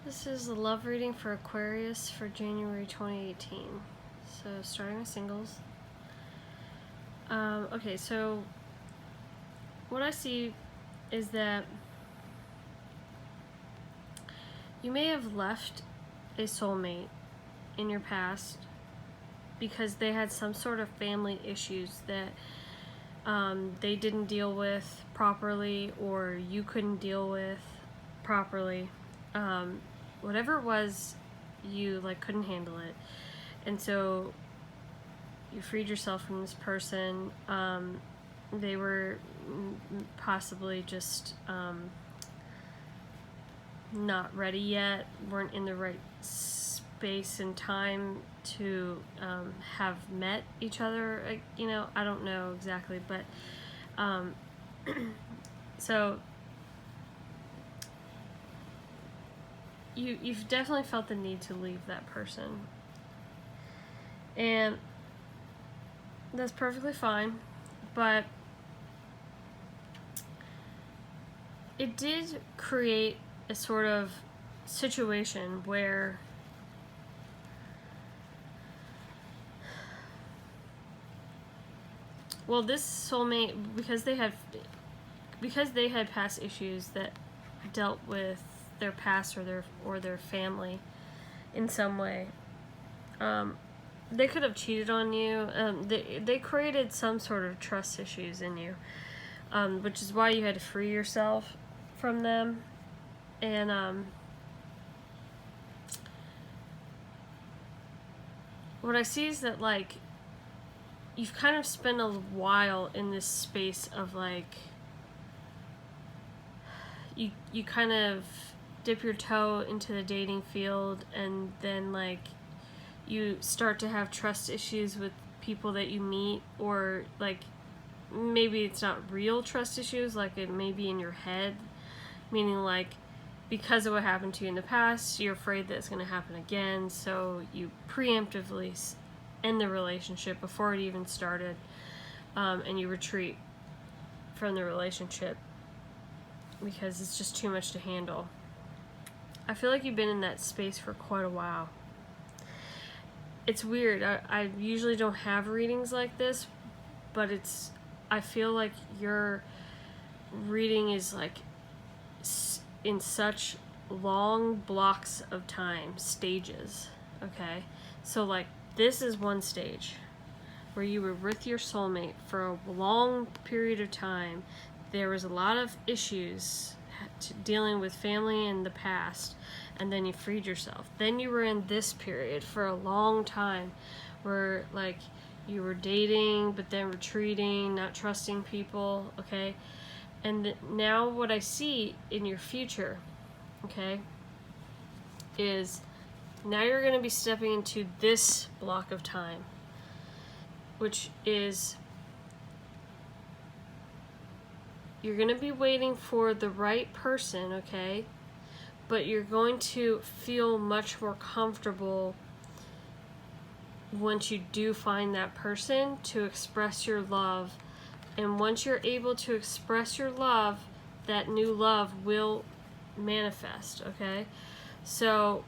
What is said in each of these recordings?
This is a love reading for Aquarius for January 2018. So starting with singles. Okay, so what I see is that you may have left a soulmate in your past because they had some sort of family issues that they didn't deal with properly, or you couldn't deal with properly. Whatever it was, you couldn't handle it, and so you freed yourself from this person. They were possibly just not ready yet, weren't in the right space and time to have met each other. I don't know exactly, but so you've definitely felt the need to leave that person, and that's perfectly fine, but it did create a sort of situation where this soulmate, because they had past issues that dealt with their past or their family in some way, they could have cheated on you. They created some sort of trust issues in you, which is why you had to free yourself from them. And what I see is that you've kind of spent a while in this space of you kind of dip your toe into the dating field, and then you start to have trust issues with people that you meet, or maybe it's not real trust issues, it may be in your head, meaning because of what happened to you in the past, you're afraid that it's going to happen again, so you preemptively end the relationship before it even started, and you retreat from the relationship because it's just too much to handle. I feel like you've been in that space for quite a while. It's weird. I usually don't have readings like this, but I feel like your reading is in such long blocks of time, stages, okay? So this is one stage where you were with your soulmate for a long period of time. There was a lot of issues dealing with family in the past, and then you freed yourself. Then you were in this period for a long time where you were dating but then retreating, not trusting people, okay? And now what I see in your future, okay, is now you're going to be stepping into this block of time, which is you're going to be waiting for the right person, okay? But you're going to feel much more comfortable once you do find that person to express your love. And once you're able to express your love, that new love will manifest, okay? So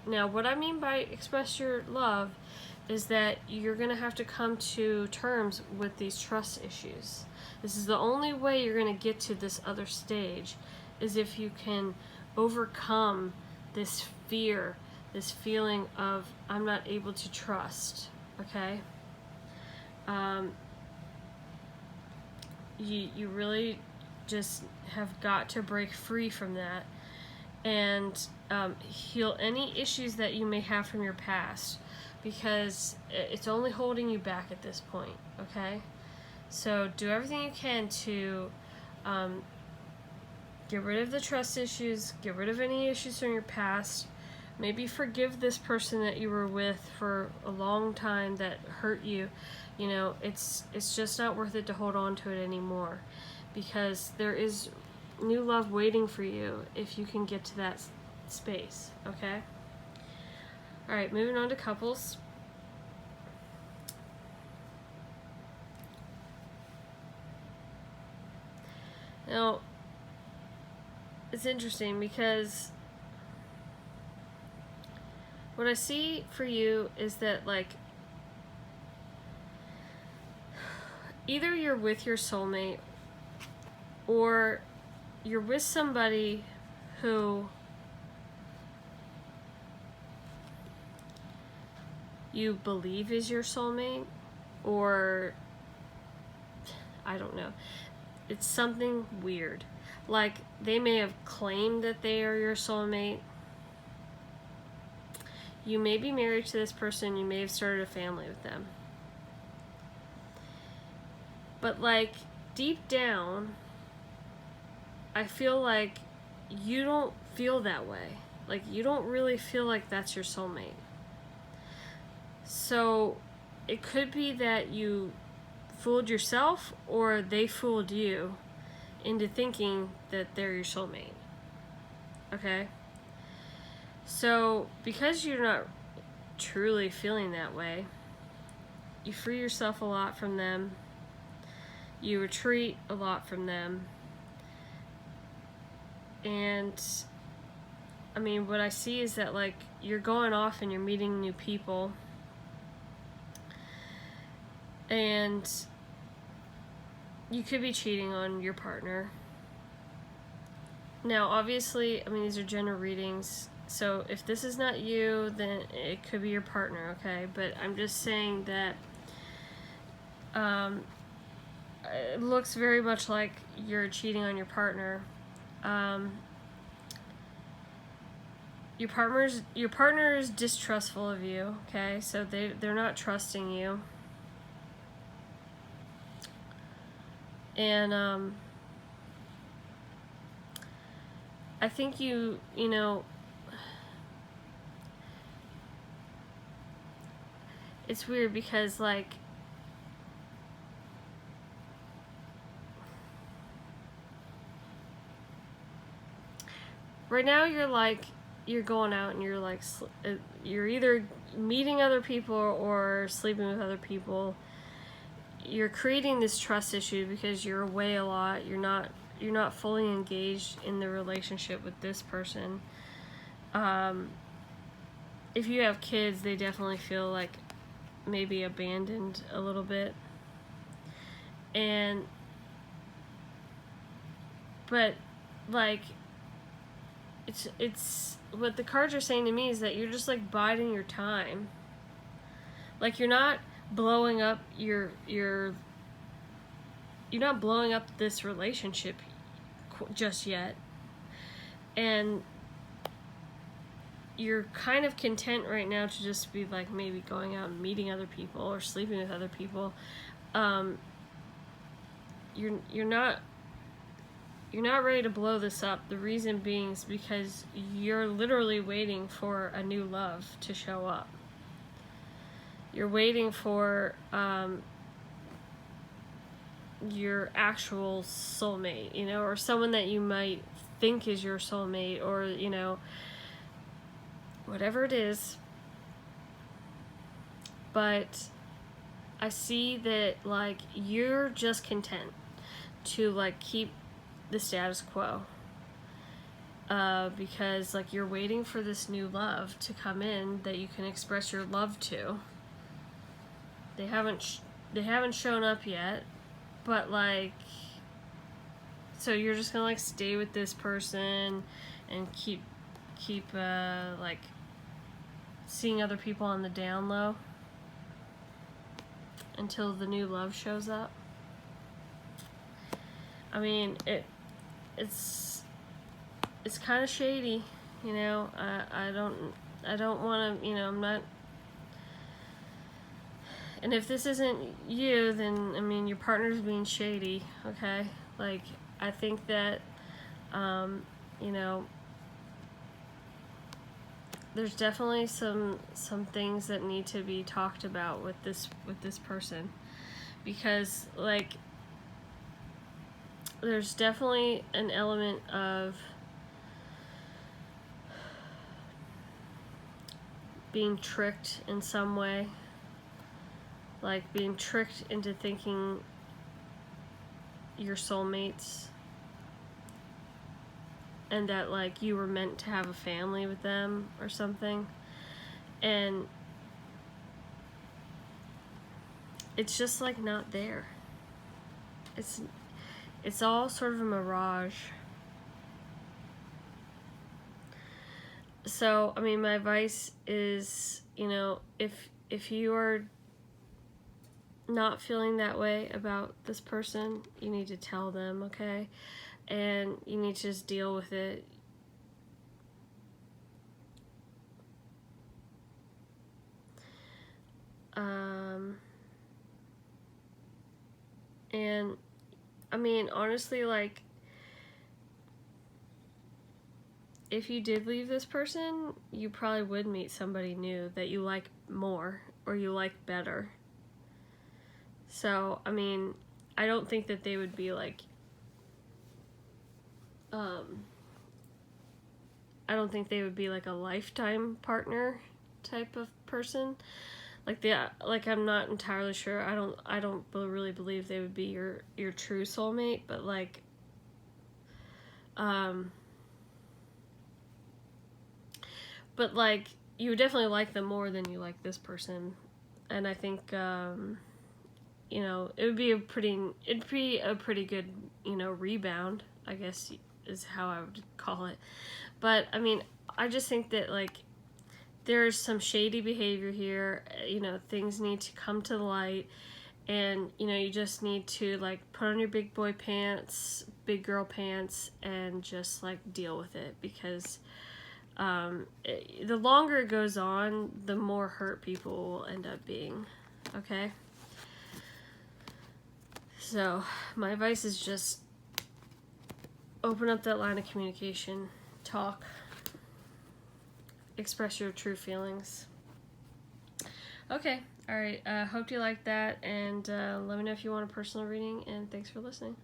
now what I mean by express your love is that you're going to have to come to terms with these trust issues. This is the only way you're going to get to this other stage, is if you can overcome this fear, this feeling of I'm not able to trust, okay? You really just have got to break free from that and heal any issues that you may have from your past, because it's only holding you back at this point, okay? So do everything you can to get rid of the trust issues, get rid of any issues from your past. Maybe forgive this person that you were with for a long time that hurt you. It's just not worth it to hold on to it anymore, because there is new love waiting for you if you can get to that space, okay? Alright, moving on to couples. Now, it's interesting because what I see for you is that, like, either you're with your soulmate or you're with somebody who you believe is your soulmate, or I don't know. It's something weird. Like, they may have claimed that they are your soulmate. You may be married to this person. You may have started a family with them. But, like, deep down, I feel like you don't feel that way. Like, you don't really feel like that's your soulmate. So, it could be that you fooled yourself or they fooled you into thinking that they're your soulmate. Okay? So, because you're not truly feeling that way, you free yourself a lot from them. You retreat a lot from them. And, I mean, what I see is that, like, you're going off and you're meeting new people. And you could be cheating on your partner. Now, obviously, I mean, these are general readings. So if this is not you, then it could be your partner, okay? But I'm just saying that it looks very much like you're cheating on your partner. Your partner is distrustful of you, okay? So they're not trusting you. And I think you know, it's weird because, like, right now you're going out and you're like, you're either meeting other people or sleeping with other people. You're creating this trust issue because you're away a lot. You're not fully engaged in the relationship with this person. If you have kids, they definitely feel like maybe abandoned a little bit. But like, it's what the cards are saying to me is that you're just, like, biding your time. Like, you're not blowing up you're not blowing up this relationship just yet, and you're kind of content right now to just be, like, maybe going out and meeting other people or sleeping with other people. You're not ready to blow this up. The reason being is because you're literally waiting for a new love to show up. You're waiting for your actual soulmate, you know, or someone that you might think is your soulmate, or, you know, whatever it is. But I see that, like, you're just content to, like, keep the status quo, because, like, you're waiting for this new love to come in that you can express your love to. They haven't shown up yet, but, like, so you're just gonna, like, stay with this person and keep like, seeing other people on the down low until the new love shows up. I mean, it's kind of shady, you know. I don't want to, you know, I'm not. And if this isn't you, then, I mean, your partner's being shady, okay? Like, I think that, you know, there's definitely some things that need to be talked about with this person, because, like, there's definitely an element of being tricked in some way, like being tricked into thinking you're soulmates and that, like, you were meant to have a family with them or something. And it's just like not there. It's all sort of a mirage. So, I mean, my advice is, you know, if you are not feeling that way about this person, you need to tell them, okay? And you need to just deal with it. And I mean, honestly, like, if you did leave this person, you probably would meet somebody new that you like more or you like better. So, I mean, I don't think that they would be like, I don't think they would be like a lifetime partner type of person. Like I'm not entirely sure. I don't really believe they would be your true soulmate, but like you would definitely like them more than you like this person. And I think you know, it'd be a pretty good, you know, rebound, I guess is how I would call it. But I mean, I just think that like there's some shady behavior here. You know, things need to come to the light, and you know, you just need to like put on your big boy pants, big girl pants, and just like deal with it, because the longer it goes on, the more hurt people will end up being. Okay? So, my advice is just open up that line of communication, talk, express your true feelings. Okay, alright, hope you liked that, and let me know if you want a personal reading, and thanks for listening.